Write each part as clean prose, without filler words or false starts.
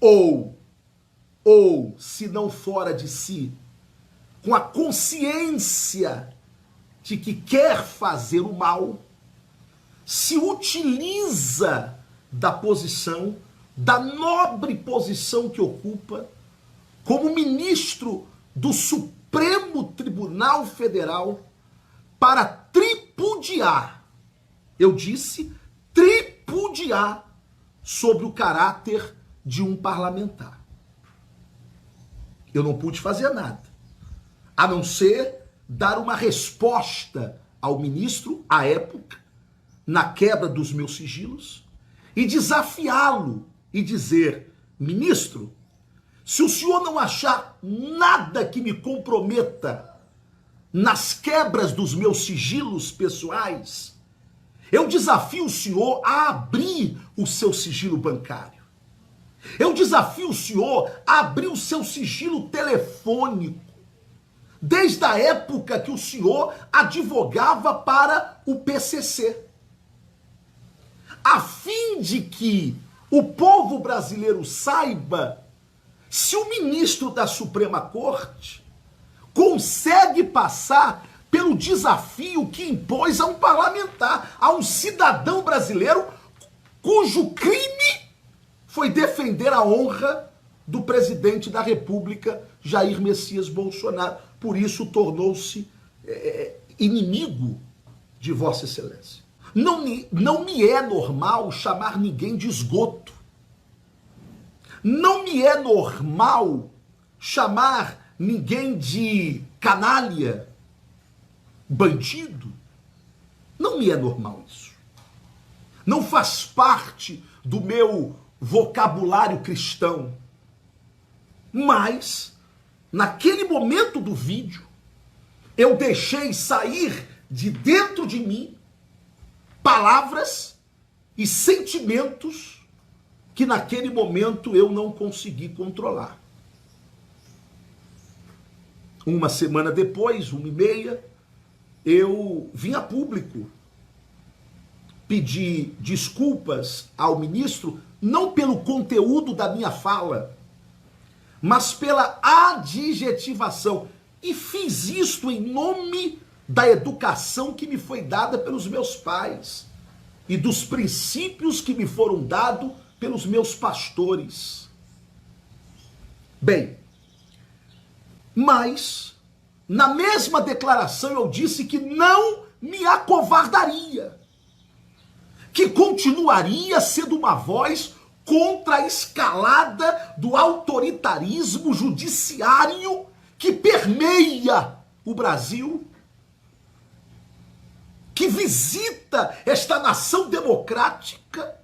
ou, se não fora de si, com a consciência de que quer fazer o mal, se utiliza da posição, da nobre posição que ocupa, como ministro do Supremo Tribunal Federal, para tripudiar, eu disse, tripudiar sobre o caráter de um parlamentar. Eu não pude fazer nada, a não ser dar uma resposta ao ministro, à época, na quebra dos meus sigilos, e desafiá-lo e dizer: ministro, se o senhor não achar nada que me comprometa nas quebras dos meus sigilos pessoais, eu desafio o senhor a abrir o seu sigilo bancário. Eu desafio o senhor a abrir o seu sigilo telefônico, desde a época que o senhor advogava para o PCC, a fim de que o povo brasileiro saiba se o ministro da Suprema Corte consegue passar pelo desafio que impôs a um parlamentar, a um cidadão brasileiro cujo crime foi defender a honra do presidente da República, Jair Messias Bolsonaro. Por isso tornou-se inimigo de Vossa Excelência. Não me é normal chamar ninguém de esgoto. Não me é normal chamar ninguém de canalha, bandido. Não me é normal isso. Não faz parte do meu vocabulário cristão. Mas, naquele momento do vídeo, eu deixei sair de dentro de mim palavras e sentimentos que naquele momento eu não consegui controlar. Uma semana depois, 1h30, eu vim a público pedir desculpas ao ministro, não pelo conteúdo da minha fala, mas pela adjetivação. E fiz isto em nome da educação que me foi dada pelos meus pais e dos princípios que me foram dados pelos meus pastores. Bem, mas na mesma declaração eu disse que não me acovardaria, que continuaria sendo uma voz contra a escalada do autoritarismo judiciário que permeia o Brasil, que visita esta nação democrática,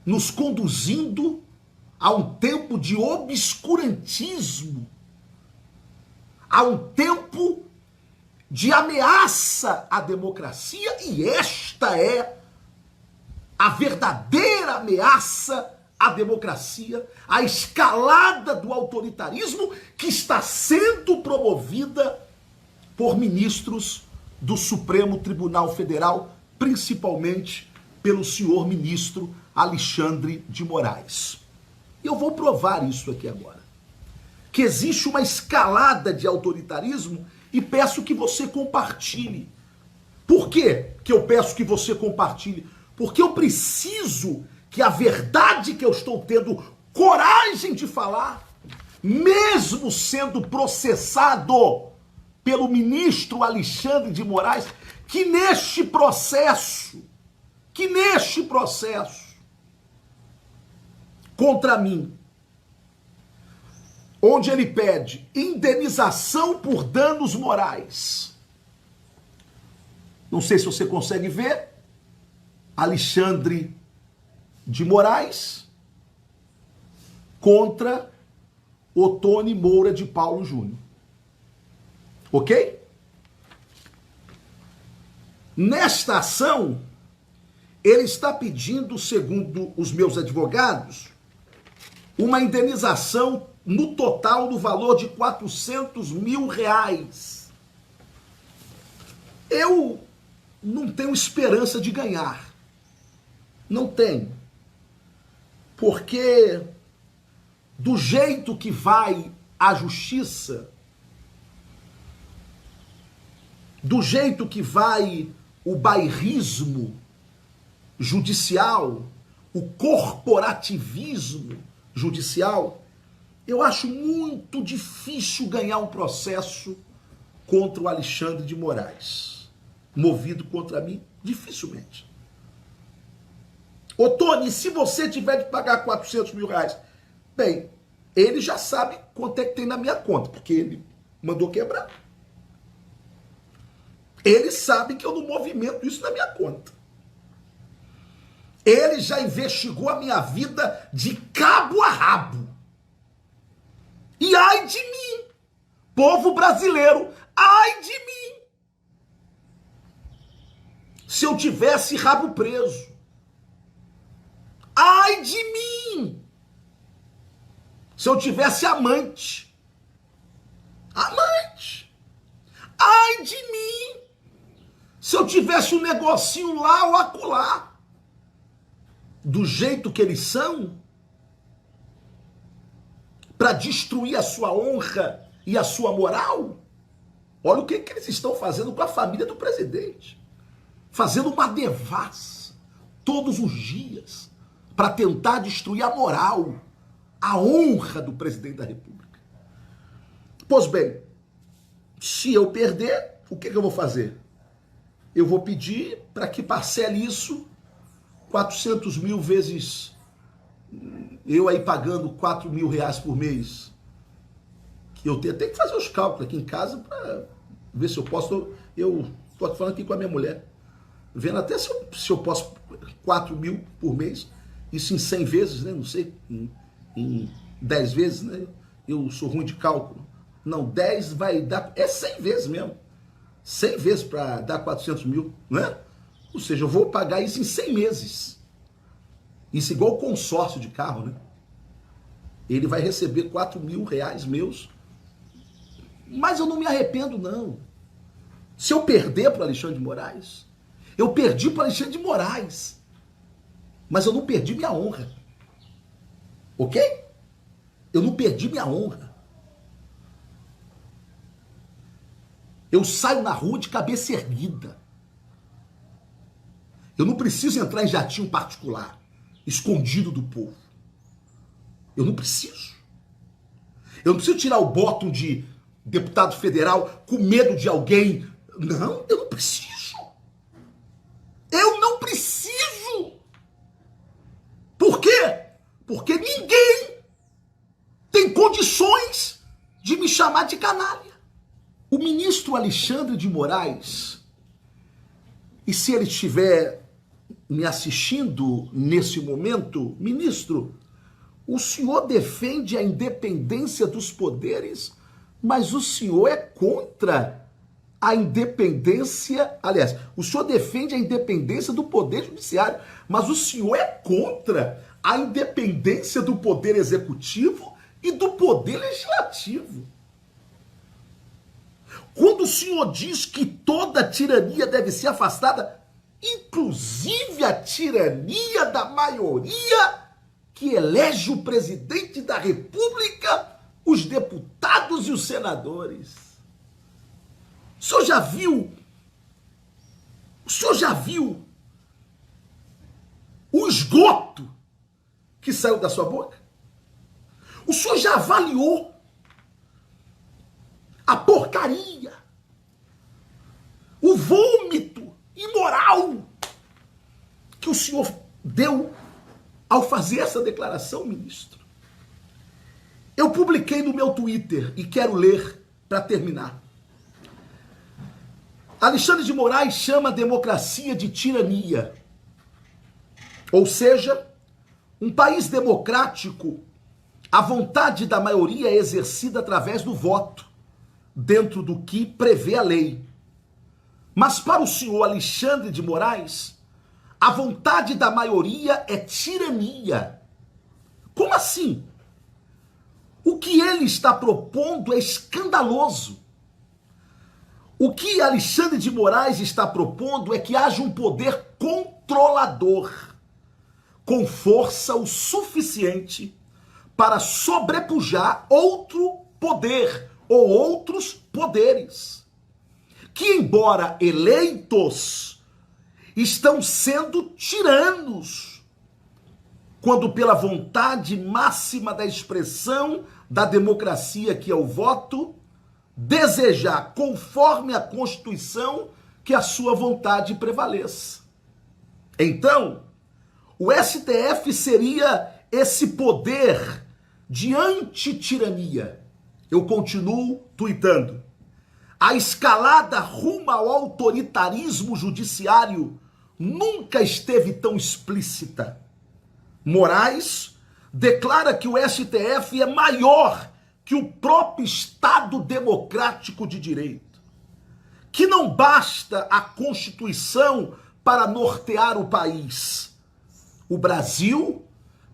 nos conduzindo a um tempo de obscurantismo, a um tempo de ameaça à democracia, e esta é a verdadeira ameaça à democracia, a escalada do autoritarismo que está sendo promovida por ministros do Supremo Tribunal Federal, principalmente pelo senhor ministro Alexandre de Moraes. Eu vou provar isso aqui agora, que existe uma escalada de autoritarismo, e peço que você compartilhe. Por quê que eu peço que você compartilhe? Porque eu preciso que a verdade que eu estou tendo coragem de falar, mesmo sendo processado pelo ministro Alexandre de Moraes, que neste processo contra mim, onde ele pede indenização por danos morais, não sei se você consegue ver, Alexandre de Moraes contra Ottoni Moura de Paulo Júnior. Ok? Nesta ação, ele está pedindo, segundo os meus advogados, uma indenização no total do valor de R$400 mil. Eu não tenho esperança de ganhar. Não tenho. Porque do jeito que vai a justiça, do jeito que vai o bairrismo judicial, o corporativismo judicial, eu acho muito difícil ganhar um processo contra o Alexandre de Moraes. Movido contra mim, dificilmente. Ô Tony, se você tiver de pagar 400 mil reais, bem, ele já sabe quanto é que tem na minha conta, porque ele mandou quebrar. Ele sabe que eu não movimento isso na minha conta. Ele já investigou a minha vida de cabo a rabo. E ai de mim, povo brasileiro, ai de mim, se eu tivesse rabo preso. Ai de mim, se eu tivesse amante. Amante. Ai de mim, se eu tivesse um negocinho lá ou acolá. Do jeito que eles são, para destruir a sua honra e a sua moral. Olha o que eles estão fazendo com a família do presidente. Fazendo uma devassa todos os dias para tentar destruir a moral, a honra do presidente da República. Pois bem, se eu perder, o que eu vou fazer? Eu vou pedir para que parcele isso 400 mil vezes, eu aí pagando 4 mil reais por mês, que eu tenho que fazer os cálculos aqui em casa para ver se eu posso, eu estou falando aqui com a minha mulher, vendo até se eu posso 4 mil por mês, isso em 100 vezes, né? Não sei, em 10 vezes, né? Eu sou ruim de cálculo. Não, 10 vai dar, é 100 vezes mesmo, 100 vezes para dar 400 mil, né? Ou seja, eu vou pagar isso em 100 meses. Isso igual consórcio de carro, né? Ele vai receber 4 mil reais meus. Mas eu não me arrependo, não. Se eu perder para o Alexandre de Moraes, eu perdi para o Alexandre de Moraes. Mas eu não perdi minha honra. Ok? Eu não perdi minha honra. Eu saio na rua de cabeça erguida. Eu não preciso entrar em jatinho particular, escondido do povo. Eu não preciso. Eu não preciso tirar o bottom de deputado federal com medo de alguém. Não, eu não preciso. Eu não preciso. Por quê? Porque ninguém tem condições de me chamar de canalha. O ministro Alexandre de Moraes, e se ele estiver me assistindo nesse momento, ministro, o senhor defende a independência dos poderes, mas o senhor é contra a independência, aliás, o senhor defende a independência do poder judiciário, mas o senhor é contra a independência do poder executivo e do poder legislativo. Quando o senhor diz que toda tirania deve ser afastada, inclusive a tirania da maioria que elege o presidente da República, os deputados e os senadores. O senhor já viu? O senhor já viu o esgoto que saiu da sua boca? O senhor já avaliou a porcaria, o vômito imoral que o senhor deu ao fazer essa declaração, ministro? Eu publiquei no meu Twitter e quero ler para terminar. Alexandre de Moraes chama a democracia de tirania. Ou seja, um país democrático, a vontade da maioria é exercida através do voto, dentro do que prevê a lei. Mas para o senhor Alexandre de Moraes, a vontade da maioria é tirania. Como assim? O que ele está propondo é escandaloso. O que Alexandre de Moraes está propondo é que haja um poder controlador, com força o suficiente para sobrepujar outro poder ou outros poderes, que, embora eleitos, estão sendo tiranos, quando pela vontade máxima da expressão da democracia, que é o voto, desejar, conforme a Constituição, que a sua vontade prevaleça. Então, o STF seria esse poder de antitirania. Eu continuo tuitando. A escalada rumo ao autoritarismo judiciário nunca esteve tão explícita. Moraes declara que o STF é maior que o próprio Estado democrático de direito, que não basta a Constituição para nortear o país. O Brasil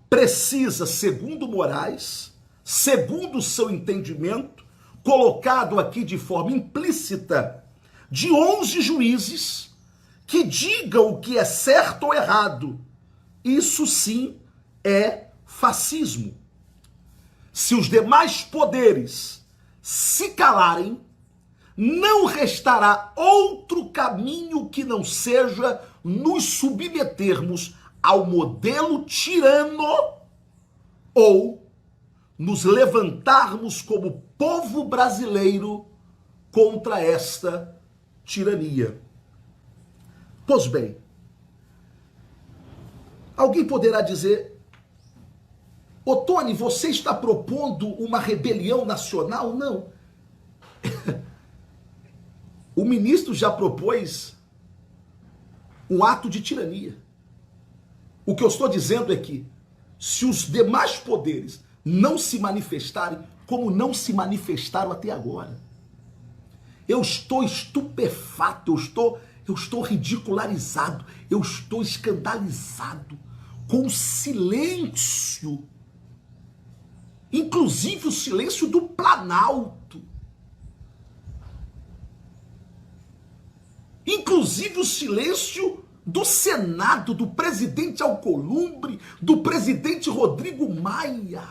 precisa, segundo Moraes, segundo o seu entendimento, colocado aqui de forma implícita, de 11 juízes que digam o que é certo ou errado. Isso sim é fascismo. Se os demais poderes se calarem, não restará outro caminho que não seja nos submetermos ao modelo tirano ou nos levantarmos como povo brasileiro contra esta tirania. Pois bem, alguém poderá dizer: ô Tony, você está propondo uma rebelião nacional? Não. O ministro já propôs um ato de tirania. O que eu estou dizendo é que, se os demais poderes não se manifestarem, como não se manifestaram até agora, eu estou estupefato, eu estou ridicularizado, eu estou escandalizado com o silêncio, inclusive o silêncio do Planalto, inclusive o silêncio do Senado, do presidente Alcolumbre, do presidente Rodrigo Maia.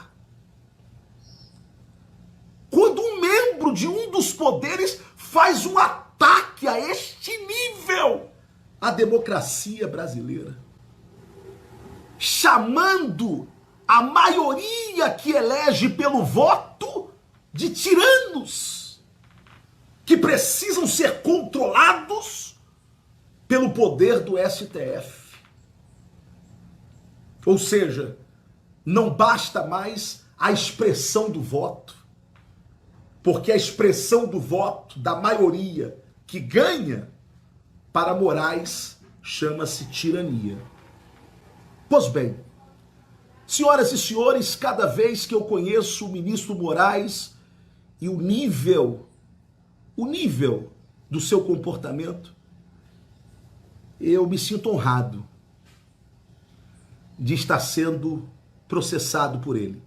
Quando um membro de um dos poderes faz um ataque a este nível à democracia brasileira, chamando a maioria que elege pelo voto de tiranos, que precisam ser controlados pelo poder do STF. Ou seja, não basta mais a expressão do voto, porque a expressão do voto da maioria que ganha, para Moraes, chama-se tirania. Pois bem, senhoras e senhores, cada vez que eu conheço o ministro Moraes e o nível do seu comportamento, eu me sinto honrado de estar sendo processado por ele.